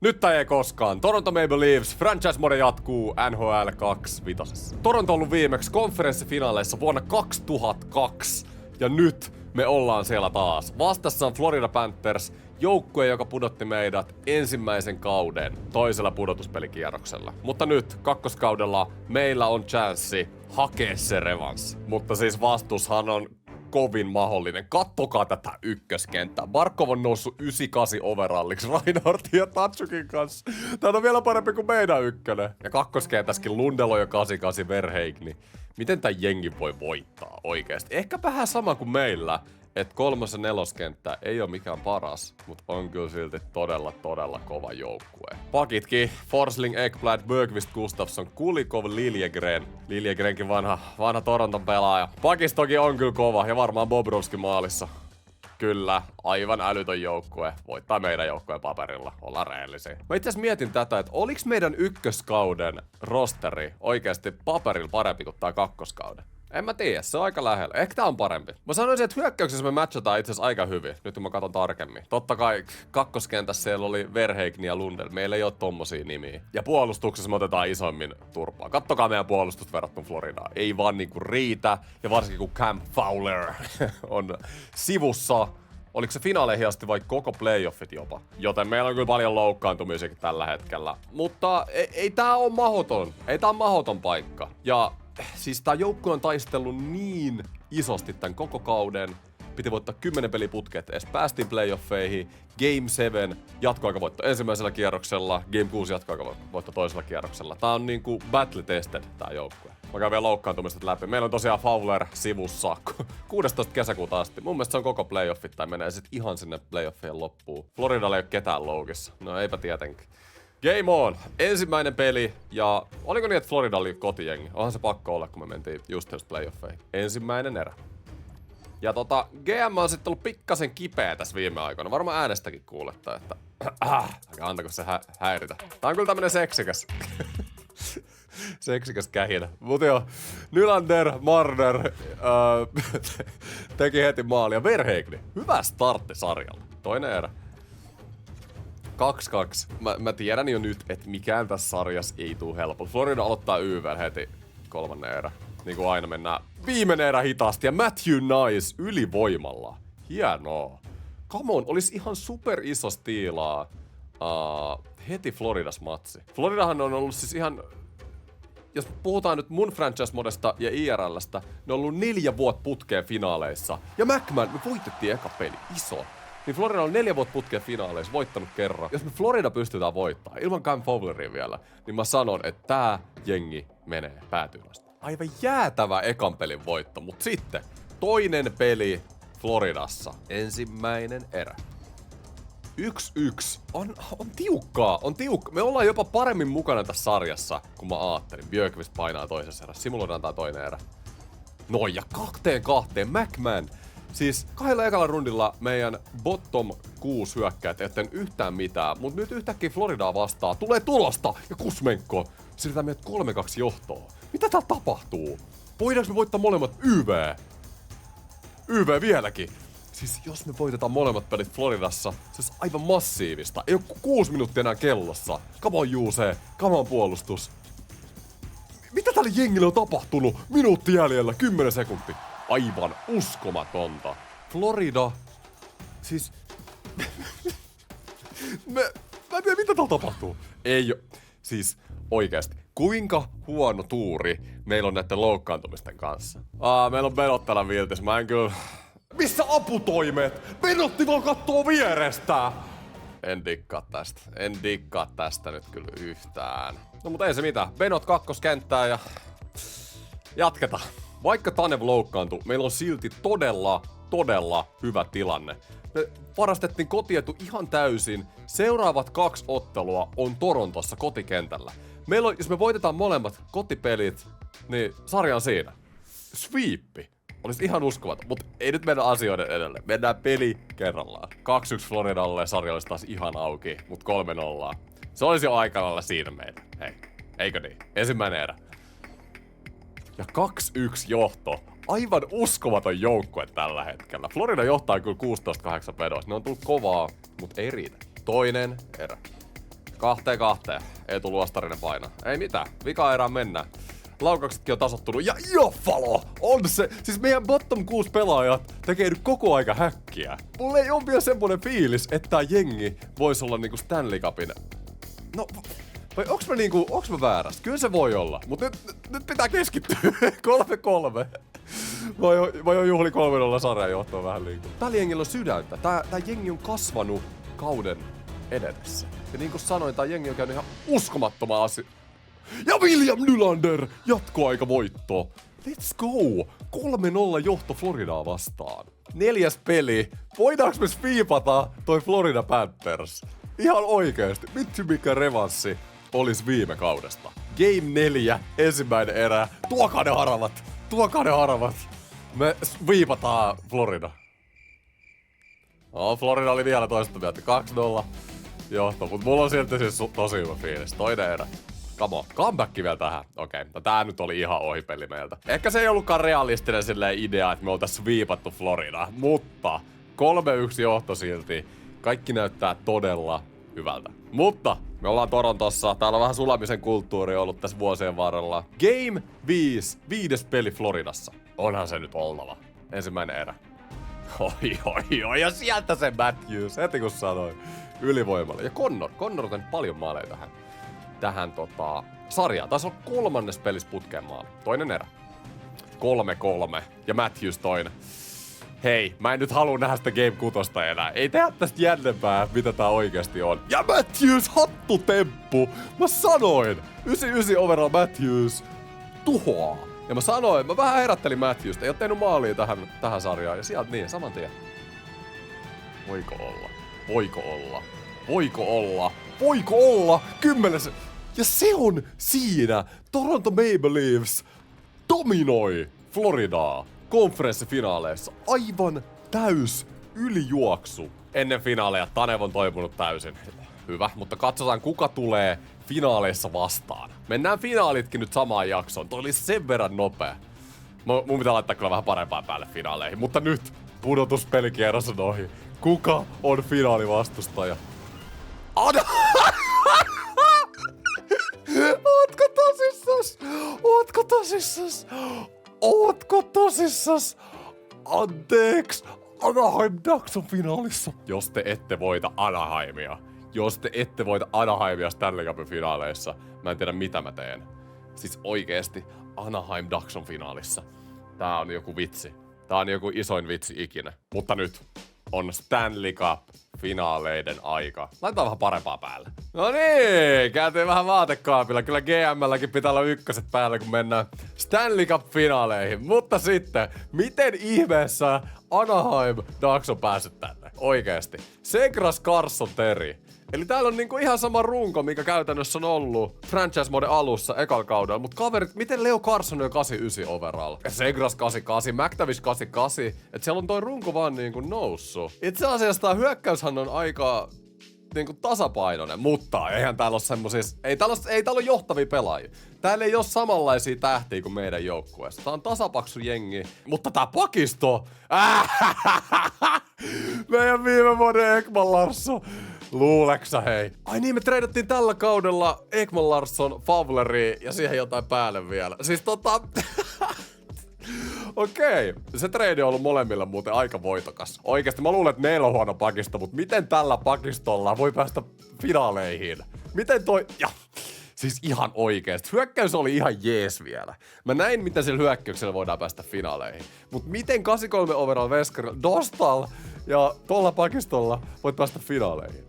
Nyt tai ei koskaan. Toronto Maple Leafs franchise mode jatkuu NHL 25. Toronto on ollut viimeksi konferenssifinaaleissa vuonna 2002. Ja nyt me ollaan siellä taas. Vastassa on Florida Panthers, joukkue, joka pudotti meidät ensimmäisen kauden toisella pudotuspelikierroksella. Mutta nyt kakkoskaudella meillä on chanssi hakea se revanssi. Mutta siis vastushan on kovin mahdollinen. Kattokaa tätä ykköskenttää. Barkov on noussut 98 overalliksi Reinhardtin ja Tatsukin kanssa. Tää on vielä parempi kuin meidän ykkönen. Ja kakkoskentäskin Lundell on jo 88 Verheigni. Miten tää jengi voi voittaa oikeesti? Ehkä vähän sama kuin meillä, että kolmos- ja neloskenttä ei ole mikään paras, mutta on kyllä silti todella kova joukkue. Pakitkin, Forsling, Ekblad, Bergqvist, Gustafsson, Kulikov, Liljegren. Liljegrenkin vanha Toronton pelaaja. Pakistokin on kyllä kova ja varmaan Bobrovski maalissa. Kyllä, aivan älytön joukkue. Voittaa meidän joukkueen paperilla. Ollaan rehellisiä. Mä itse asiassa mietin tätä, että oliks meidän ykköskauden rosteri oikeasti paperilla parempi kuin tää kakkoskauden? En mä tiedä, se on aika lähellä. Ehkä tää on parempi. Mä sanoisin, että hyökkäyksessä me matchataan itse asiassa aika hyvin, nyt kun mä katson tarkemmin. Totta kai kakkoskentässä siellä oli Verheigni ja Lundell. Meillä ei oo tommosia nimiä. Ja puolustuksessa me otetaan isommin turpaa. Kattokaa meidän puolustus verrattuna Floridaan. Ei vaan niinku riitä. Ja varsinkin kun Cam Fowler on sivussa. Oliko se finaaleihin asti vai koko playoffit jopa? Joten meillä on kyllä paljon loukkaantumisiakin tällä hetkellä. Mutta ei tää oo mahdoton. Ei tää on mahdoton paikka. Ja siis tää joukkue on taistellut niin isosti tän koko kauden. Piti voittaa 10 peliputket edes. Päästiin playoffeihin. Game 7 jatkoaikavoitto ensimmäisellä kierroksella. Game 6 jatkoaikavoitto toisella kierroksella. Tää on niinku battle tested tää joukkue. Mä käyn vielä loukkaantumista läpi. Meillä on tosiaan Fowler sivussa 16. kesäkuuta asti. Mun mielestä se on koko playoffit tai menee sit ihan sinne playoffien loppuun. Floridalla ei oo ketään loukissa. No eipä tietenkin. Game on! Ensimmäinen peli, ja oliko niin, että Florida oli kotijengi? Onhan se pakko olla, kun me mentiin just playoffeihin. Ensimmäinen erä. Ja GM on sitten ollut pikkasen kipeä tässä viime aikoina. Varmaan äänestäkin kuulette, että antako se häiritä. Tää on kyllä tämmönen seksikäs. Seksikäs kähinä. Mut joo, Nylander, Marner teki heti maalia. Verheigni, hyvä startti sarjalla. Toinen erä. 2-2. Mä tiedän jo nyt, että mikään tässä sarjassa ei tuu helppo. Florida aloittaa YV:llä heti kolmannen erä. Niin kuin aina mennään viimeinen erä hitaasti. Ja Matthew Nice ylivoimalla. Hienoa. Come on, olisi ihan super iso stiilaa heti Floridas matsi. Floridahan on ollut siis ihan... Jos puhutaan nyt mun franchise-modesta ja IRLstä, ne on ollut 4 vuotta putkeen finaaleissa. Ja McMahon, me voitettiin eka peli. Iso. Niin Florida on 4 vuotta putkeen finaaleissa, voittanut kerran. Jos me Florida pystytään voittamaan, ilman Cam Fowleria vielä, niin mä sanon, että tää jengi menee päätyyn asti. Aivan jäätävä ekan pelin voitto, mut sitten toinen peli Floridassa. Ensimmäinen erä. 1-1. On tiukkaa, on tiukka. Me ollaan jopa paremmin mukana tässä sarjassa, kun mä aattelin. Björkqvist painaa toisessa erässä. Simuloidaan tää toinen erä. No ja 2-2. McMahon. Siis 2 ekalla rundilla meidän bottom 6 hyökkäät ei tehnyt yhtään mitään, mut nyt yhtäkkiä Floridaa vastaa. Tulee tulosta ja Kusmenko siirretään meidät 3-2 johtoon. Mitä täällä tapahtuu? Voidaanko me voittaa molemmat YV? YV vieläkin. Siis jos me voitetaan molemmat pelit Floridassa, se olisi aivan massiivista. Ei oo 6 minuuttia enää kellossa. Come on Juuse, come on puolustus. Mitä tälle jengille on tapahtunut? Minuutti jäljellä, 10 sekuntia. Aivan uskomatonta. Florida. Siis... mä en tiedä, mitä täällä tapahtuu. Ei oo. Siis oikeesti. Kuinka huono tuuri meillä on näiden loukkaantumisten kanssa? Meillä on Benot täällä viltis. Mä en kyllä... Missä aputoimet? Benotti vaan kattoo vierestä! En dikkaa tästä nyt kyllä yhtään. No mut ei se mitään. Benot kakkoskenttää ja... Jatketaan. Vaikka Tanev loukkaantui, meillä on silti todella hyvä tilanne. Me varastettiin kotietu ihan täysin. Seuraavat 2 ottelua on Torontossa kotikentällä. Meillä on, jos me voitetaan molemmat kotipelit, niin sarja on siinä. Sweepi. Olisi ihan uskomaton, mutta ei nyt mennä asioiden edelle. Mennään peli kerrallaan. 2-1 Floridalle ja sarja olisi taas ihan auki, mut 3-0. Se olisi jo aikalailla siinä meillä. Hei, eikö niin? Ensimmäinen erä. Ja 2-1 johto. Aivan uskomaton joukkue tällä hetkellä. Florida johtaa kyllä 16-8 vedoissa. Ne on tullut kovaa, mutta ei riitä. Toinen erä. 2-2. Eetu Luostarinen paino. Ei mitään. Vika erään mennään. Laukauksetkin on tasoittunut. Ja Iafalo on se. Siis meidän bottom 6 pelaajat tekee nyt koko aika häkkiä. Mulla ei ole vielä semmonen fiilis, että tää jengi voisi olla niinku Stanley Cupin. No, vai onks mä väärässä? Kyllä se voi olla. Mut nyt pitää keskittyä. 3-3. Vai on juhli 3-0 sarjan johtoa vähän liikaa. Tällä jengillä on sydäntä. Tää jengi on kasvanut kauden edetessä. Ja niin kuin sanoin, tää jengi on käynyt ihan uskomattoman asia. Ja William Nylander jatkoaikavoitto. Let's go! 3-0 johto Floridaa vastaan. 4. peli. Voidaanko me sweepata toi Florida Panthers? Ihan oikeesti. Vitsi mikä revanssi olis viime kaudesta. Game 4, ensimmäinen erä. Tuokaa ne haravat. Me sweepataan Florida. No, Florida oli vielä toista mieltä. 2-0 johto, mut mulla on silti siis tosi hyvä fiilis. Toinen erä. Come on, comeback vielä tähän. Okei, no tää nyt oli ihan ohipeli meiltä. Ehkä se ei ollutkaan realistinen silleen idea, että me oltais sweepattu Florida, mutta 3-1 johto silti. Kaikki näyttää todella hyvältä. Mutta me ollaan Torontossa. Täällä on vähän sulamisen kulttuuri ollut tässä vuosien varrella. Game 5, 5. peli Floridassa. Onhan se nyt oltava. Ensimmäinen erä. Oi, ja sieltä se Matthews, heti kun sanoin. Ylivoimalla. Ja Connor on tehnyt paljon maaleja tähän sarjaan. Taisi olla 3. pelissä putkeen maali. Toinen erä. 3-3. Ja Matthews toinen. Hei, mä en nyt halua nähdä sitä Game 6 enää. Ei tehdä tästä jännempää, mitä tää oikeesti on. Ja Matthews, hattutemppu! Mä sanoin! 99 overall Matthews tuhoaa. Ja mä sanoin, mä vähän herättelin Matthewsta. Ei oo tehnyt maalia tähän sarjaan. Ja sieltä niin, saman tien. Voiko olla? 10. Ja se on siinä. Toronto Maple Leafs dominoi Floridaa konferenssifinaaleissa. Aivan täys ylijuoksu. Ennen finaaleja Tanev on toipunut täysin. Hyvä, mutta katsotaan kuka tulee finaaleissa vastaan. Mennään finaalitkin nyt samaan jaksoon. Toi oli sen verran nopea. Mun pitää laittaa kyllä vähän parempaa päälle finaaleihin. Mutta nyt pudotuspelikierros on ohi. Kuka on finaalivastustaja? Ootko tosissas? Anteeks, Anaheim Ducks on finaalissa. Jos te ette voita Anaheimia Stanley Cupin finaaleissa, mä en tiedä mitä mä teen. Siis oikeesti, Anaheim Ducks on finaalissa. Tää on joku vitsi. Tää on joku isoin vitsi ikinä. Mutta nyt on Stanley Cup-finaaleiden aika. Laitetaan vähän parempaa päälle. No niin, käytiin vähän vaatekaapilla. Kyllä GM:lläkin pitää olla ykköset päällä, kun mennään Stanley Cup-finaaleihin. Mutta sitten, miten ihmeessä Anaheim Ducks on päässyt tänne? Oikeesti. Segras Carson Terry. Eli täällä on niinku ihan sama runko, mikä käytännössä on ollut franchise mode alussa ekalla kaudella. Mut kaverit, miten Leo Carson on 89 overall? Segras 88, McTavish 88. Et siellä on toi runko vaan niinku noussut. Itse asiassa tää hyökkäyshän on aika niinku tasapainoinen, mutta eihän täällä oo semmosis... Ei täällä ole johtavia pelaajia. Täällä ei oo samanlaisia tähtiä kuin meidän joukkueessa. Tää on tasapaksu jengi, mutta tää pakisto... Meidän viime vuoden Ekman Larsson. Luuleksä hei? Ai niin, me treidattiin tällä kaudella Ekman Larsson, Fowleri ja siihen jotain päälle vielä. Siis Okei. Se trade on ollut molemmilla muuten aika voitokas. Oikeesti mä luulen, että meillä on huono pakisto, mutta miten tällä pakistolla voi päästä finaaleihin? Miten toi... Ja. Siis ihan oikeesti. Hyökkäys oli ihan jees vielä. Mä näin, miten sillä hyökkäyksellä voidaan päästä finaaleihin. Mut miten 83 overall veskarilla Dostal ja tolla pakistolla voit päästä finaaleihin?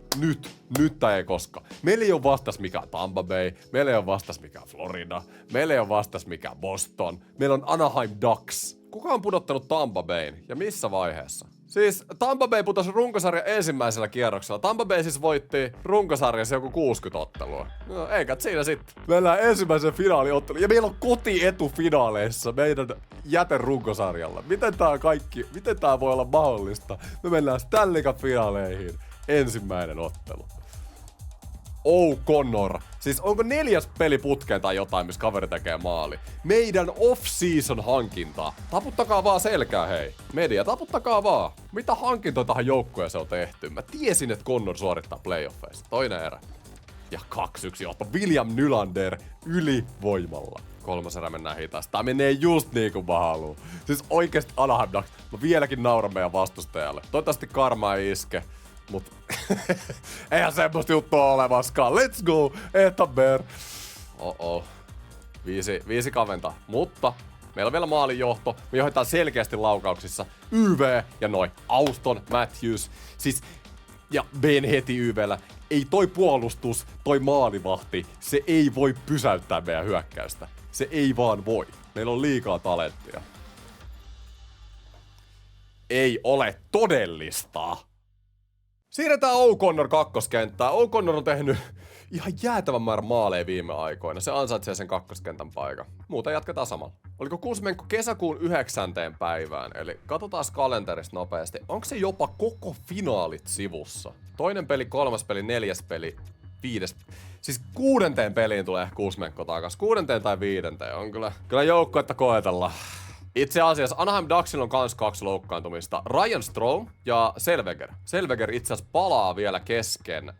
Nyt tai ei koska. Meillä ei ole vastas mikä Tampa Bay, meillä ei ole vastas mikä Florida, meillä ei ole vastas mikä Boston, meillä on Anaheim Ducks. Kuka on pudottanut Tampa Bayn ja missä vaiheessa? Siis Tampa Bay putosi runkosarjan ensimmäisellä kierroksella. Tampa Bay siis voitti runkosarjassa joku 60 ottelua. No eikä siinä sitten. Mennään ensimmäisen finaaliottelun ja meillä on kotietu finaaleissa meidän jäterunkosarjalla. Miten tää voi olla mahdollista? Me mennään Stanley Cup-finaaleihin. Ensimmäinen ottelu. Oh Connor. Siis onko 4. peli putkeen tai jotain, missä kaveri tekee maali? Meidän off-season hankinta. Taputtakaa vaan selkää hei. Media, taputtakaa vaan. Mitä hankintoja tähän joukkueeseen on tehty? Mä tiesin, että Connor suorittaa playoffeissa. Toinen erä. Ja 2-1 johto. William Nylander ylivoimalla. 3. erä mennään hitaasti. Tää menee just niin kuin mä haluun. Siis oikeesti Anaheim Ducks. Mä vieläkin nauran meidän vastustajalle. Toivottavasti karma ei iske. Mut eihän semmoista juttua ole olemaskaan. Let's go, Etabber. Viisi kaventaa. Mutta meillä on vielä maalin johto. Me johdetaan selkeästi laukauksissa. YV ja noin. Auston Matthews. Siis, ja Ben heti YVllä. Ei toi puolustus, toi maalivahti, se ei voi pysäyttää meidän hyökkäystä. Se ei vaan voi. Meillä on liikaa talenttia. Ei ole todellista. Siirretään O'Connor kakkoskenttään. O'Connor on tehnyt ihan jäätävän määrän maaleja viime aikoina. Se ansaitsee sen kakkoskentän paikan. Muuten jatketaan samalla. Oliko Kuzmenko kesäkuun 9. päivään? Eli katsotaan kalenterista nopeasti. Onko se jopa koko finaalit sivussa? 2. peli, 3. peli, 4. peli, 5. Siis 6. peliin tulee Kuzmenko takas. 6. tai 5. on kyllä joukkuetta koetellaan. Itse asiassa Anaheim Ducksilla on kans 2 loukkaantumista. Ryan Strome ja Selveger. Selveger itse asiassa palaa vielä kesken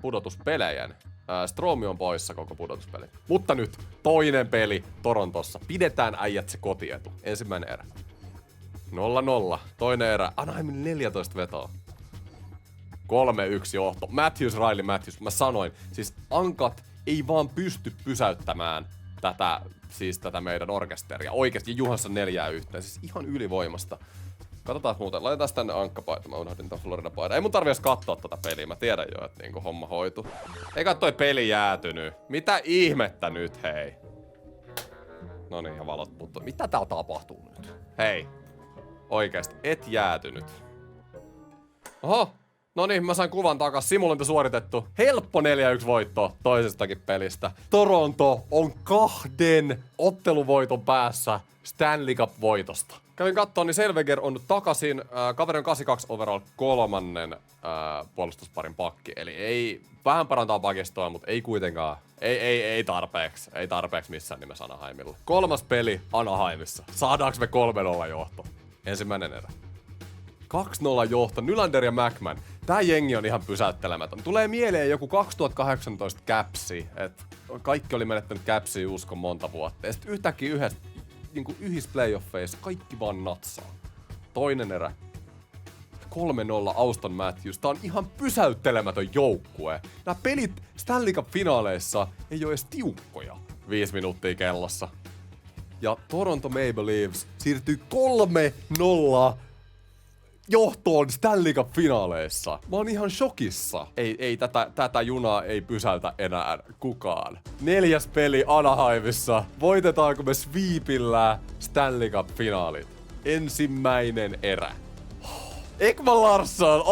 pudotuspelejen. Strome on poissa koko pudotuspeli. Mutta nyt 2. peli Torontossa. Pidetään äijät se kotietu. Ensimmäinen erä. 0-0. 2. erä. Anaheimin 14 vetoa. 3-1 johto. Riley Matthews. Mä sanoin, siis Ankat ei vaan pysty pysäyttämään tätä meidän orkesteria. Oikeesti Johansson 4 yhteen. Siis ihan ylivoimasta. Katsotaan muuten. Laitetaan tänne ankkapaita. Mä unohdin tän Florida-paidan. Ei mun tarvi edes katsoa tätä peliä. Mä tiedän jo, että niinku homma hoituu. Eikä toi peli jäätynyt. Mitä ihmettä nyt, hei? Noniin, ja valot puuttuu. Mitä täällä tapahtuu nyt? Hei. Oikeesti, et jäätynyt. Oho. Noniin, mä sain kuvan takas. Simulointi suoritettu. Helppo 4-1 voitto toisestakin pelistä. Toronto on 2 otteluvoiton päässä Stanley Cup-voitosta. Kävin kattoon, niin Selveger on nyt takaisin. Kaveri on 82 overall 3. puolustusparin pakki. Eli ei vähän parantaa pakistoa, mutta ei kuitenkaan. Ei tarpeeksi. Ei tarpeeksi missään nimessä Anaheimilla. 3. peli Anaheimissa. Saadaanko me 3-0 johto? Ensimmäinen erä. 2-0 johto. Nylander ja McMahon. Tää jengi on ihan pysäyttelemätön. Tulee mieleen joku 2018 Capsi. Et kaikki oli menettänyt Capsiin uskon monta vuotta. Ja sit yhtäkkiä yhdessä playoffeissa kaikki vaan natsaa. 2. erä. 3-0 Auston Matthews. Tää on ihan pysäyttelemätön joukkue. Nää pelit Stanley Cup-finaaleissa ei oo edes tiukkoja. 5 minuuttia kellossa. Ja Toronto Maple Leafs siirtyy 3-0 johtoon Stanley Cup-finaaleissa. Mä oon ihan shokissa. Ei tätä junaa ei pysäytä enää kukaan. 4. peli Anaheimissa. Voitetaanko me sweepillä Stanley Cup-finaalit? Ensimmäinen erä. Ekman Larsson,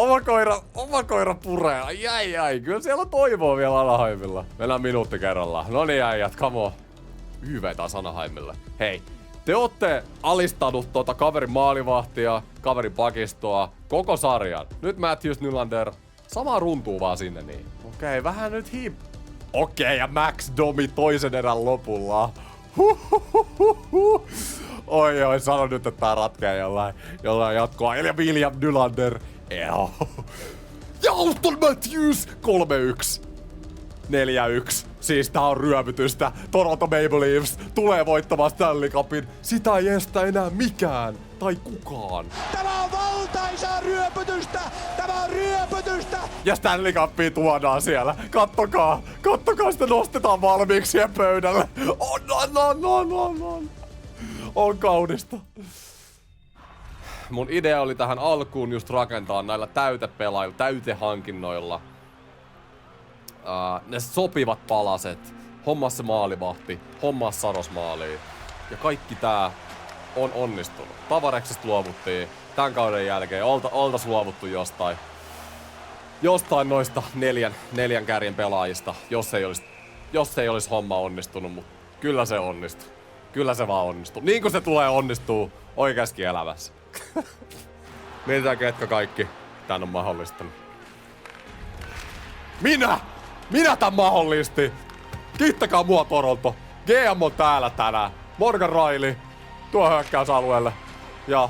oma koira puree. Ai. Kyllä siellä toivoo vielä Anaheimilla. Mennään minuutti kerrallaan. Noniin äijät, come on. YV taas Anaheimille. Hei. Te ootte alistanut kaverin maalivahtia, kaverin pakistoa, koko sarjan. Nyt Matthews, Nylander, sama runtuu vaan sinne niin. Okei, vähän nyt Okei, ja Max Domi 2. erän lopulla. Oi, sano nyt, että tää ratkeaa jollain jatkoa. Eli William Nylander. Ja Auston Matthews 3-1. 4-1. Siis tää on ryöpytystä. Toronto Maple Leafs tulee voittamaan Stanley Cupin. Sitä ei estä enää mikään tai kukaan. Tämä on valtaisaa ryöpytystä! Tämä on ryöpytystä! Ja Stanley Cupia tuodaan siellä. Kattokaa, sitä nostetaan valmiiksi siihen pöydälle. On kaunista. Mun idea oli tähän alkuun just rakentaa näillä täytepelailla, täytehankinnoilla. Ne sopivat palaset, hommaa se maalivahti, hommaa Saros maaliin. Ja kaikki tää on onnistunut. Tavareksista luovuttiin tän kauden jälkeen. Oltais luovuttu jostain noista neljän kärjen pelaajista, jos ei olisi homma onnistunut, mutta kyllä se onnistuu. Kyllä se vaan onnistuu. Niin kuin se tulee onnistuu oikeaskin elämässä. Mietitään ketkä kaikki tän on mahdollistanut. Minä tän mahdollisti! Kiittäkää mua Toronto! GM on täällä tänään. Morgan Rielly tuo hyökkäysalueelle. Ja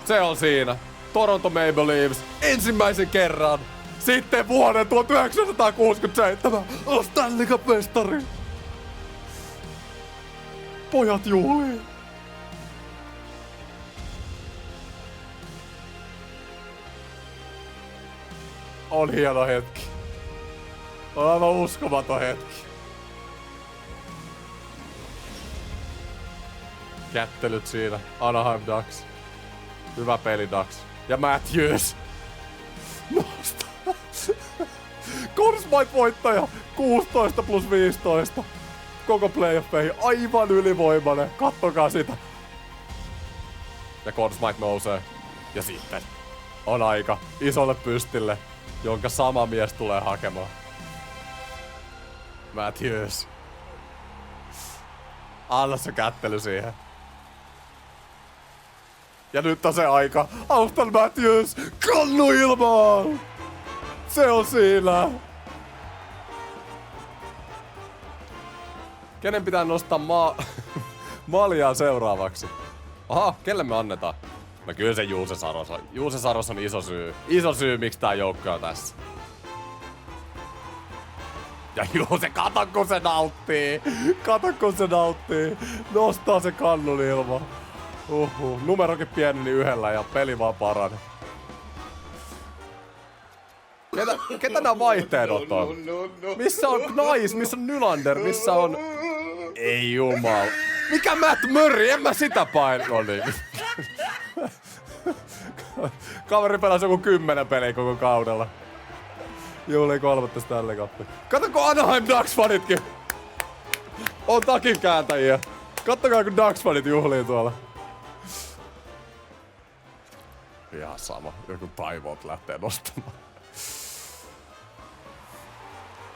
se on siinä. Toronto Maple Leafs ensimmäisen kerran Sitten vuoden 1967 on Stanley Cup-mestari. Pojat juhlii. On hieno hetki. On aivan uskomaton hetki. Kättelyt siinä. Anaheim Ducks. Hyvä peli Ducks. Ja Matthews. Nosta. Conn Smythe voittaja. 16+15. Koko playoffeihin. Aivan ylivoimainen. Kattokaa sitä. Ja Conn Smythe nousee. Ja sitten on aika isolle pystille, jonka sama mies tulee hakemaan. Matthews. Anna se kättely siihen. Ja nyt on se aika. Auston Matthews. Kannu ilmaan. Se on siinä. Kenen pitää nostaa maljaa seuraavaksi? Aha, kelle me annetaan? No kyllä se Juuse Saros on. Juuse Saros on iso syy. Iso syy, miksi tää joukko on tässä. Ja Juuse, kato kun se nauttii. Kato kun se nauttii. Nostaa se kannun ilmaan. Numerokin pieneni yhdellä ja peli vaan parani. Ketä nää vaihteenot on? Missä on Knies? Missä on Nylander? Missä on... Ei jumala. Mikä Matt Murray? En mä sitä paina. No niin. Kaveri pelasi joku 10 peliä koko kaudella. Juuli 3. Stanley Cup. Katoko Anaheim Ducks-fanitkin? On takin kääntäjiä. Kattokaa kun Ducks-fanit juhlii tuolla. Ihan sama. Joku taivoot lähtee nostamaan.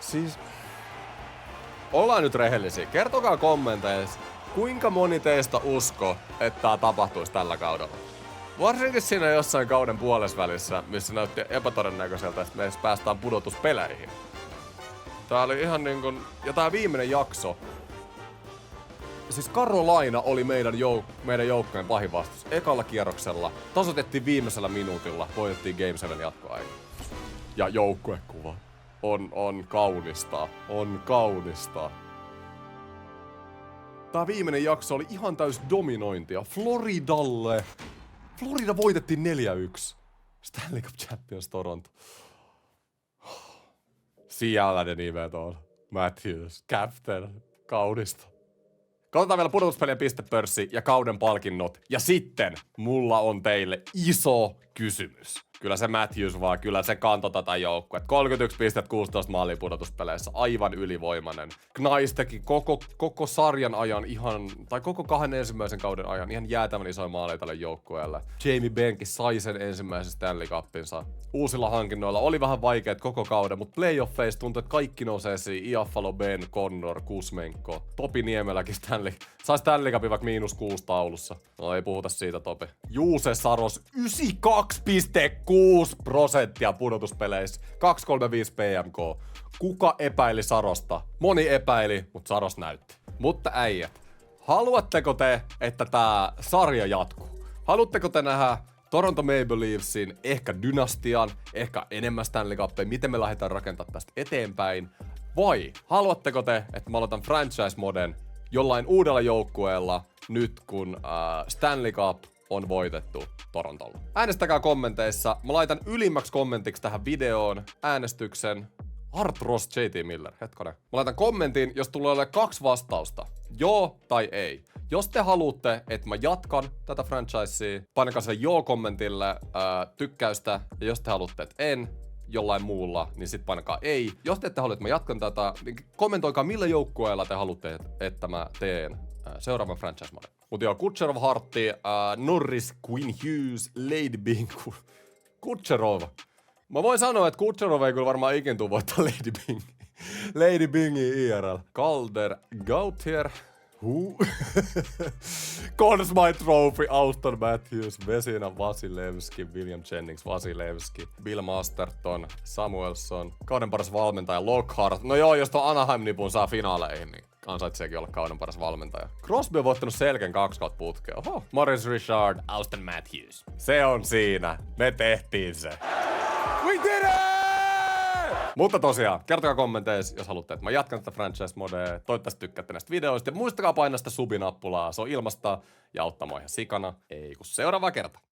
Siis... Ollaan nyt rehellisiä. Kertokaa kommenteissa, kuinka moni teistä usko, että tää tapahtuisi tällä kaudella. Varsinkin siinä jossain kauden puolesvälissä, missä näytti epätodennäköiseltä, että me päästään pudotuspeleihin. Tää oli ihan niinkun... Ja tää viimeinen jakso. Siis Carolina oli meidän joukkojen pahin vastus. Ekalla kierroksella tasoitettiin viimeisellä minuutilla, voitettiin Game 7 jatkoaika. Ja joukkuekuva. On kaunista. On kaunista. Tää viimeinen jakso oli ihan täys dominointia. Floridalle. Florida voitettiin 4-1. Stanley Cup Champions Toronto. Siellä ne nimet on. Matthews, Captain, kaunista. Katsotaan vielä pudotuspelien pistepörssi ja kauden palkinnot. Ja sitten mulla on teille iso kysymys. Kyllä se Matthews vaan, kyllä se kantoi tätä joukkuetta. 31 pistet 16 maalia pudotuspeleissä, aivan ylivoimainen. Knies teki koko sarjan ajan tai koko 2 ensimmäisen kauden ajan ihan jäätävän isoja maaleja tälle joukkueelle. Jamie Benkin sai sen ensimmäisen Stanley Cupinsa. Uusilla hankinnoilla oli vähän vaikeat koko kauden, mutta playoffeissa tuntui, että kaikki nousee siihen. Iafalo, Ben, Connor, Kuzmenko. Topi Niemeläkin sai Stanley Cupin vaikka -6 taulussa. No ei puhuta siitä, Topi. Juuse Saros 92,6% pudotuspeleissä. 235 PMK. Kuka epäili Sarosta? Moni epäili, mutta Saros näytti. Mutta äijät, haluatteko te, että tää sarja jatkuu? Haluatteko te nähdä Toronto Maple Leafsin ehkä dynastian, ehkä enemmän Stanley Cupia, miten me lähdetään rakentamaan tästä eteenpäin? Vai haluatteko te, että mä aloitan franchise-moden jollain uudella joukkueella nyt kun Stanley Cup on voitettu Torontolla? Äänestäkää kommenteissa. Mä laitan ylimmäksi kommentiksi tähän videoon äänestyksen Art Ross, JT Miller. Hetkonen. Mä laitan kommentin, jos tulee olemaan 2 vastausta. Joo tai ei. Jos te haluatte, että mä jatkan tätä franchisea, painakaa se joo-kommentille tykkäystä. Ja jos te haluatte, että en, jollain muulla, niin sit painakaa ei. Jos te ette halua, että mä jatkan tätä, niin kommentoikaa millä joukkueella te haluatte, että mä teen seuraavan franchise-modin. Mut joo, Kucherov, Hartti, Norris, Quinn Hughes, Lady Bing, Kucherov. Mä voin sanoa, että Kucherov ei kyllä varmaan ikin tuu voittaa Lady Bing. Lady Bingi IRL. Calder, Gauthier, Conn Smythe Trophy, Auston Matthews, Vezina, Vasilevski, William Jennings, Vasilevski, Bill Masterton, Samuelson, kauden paras valmentaja Lockhart. No joo, jos tuon Anaheim-nipun saa finaaleihin, niin ansaitseekin olla kauden paras valmentaja. Crosby on voittanut selkeän 2 kautta putkea. Oho. Maurice Richard, Auston Matthews. Se on siinä. Me tehtiin se. We did it! Mutta tosiaan, kertokaa kommenteissa, jos haluatte, että mä jatkan tätä franchise-modea. Toivottavasti tykkäätte näistä videoista. Ja muistakaa painaa sitä subinappulaa. Se on ilmasta ja auttaa mua ihan sikana. Ei kun seuraava kerta.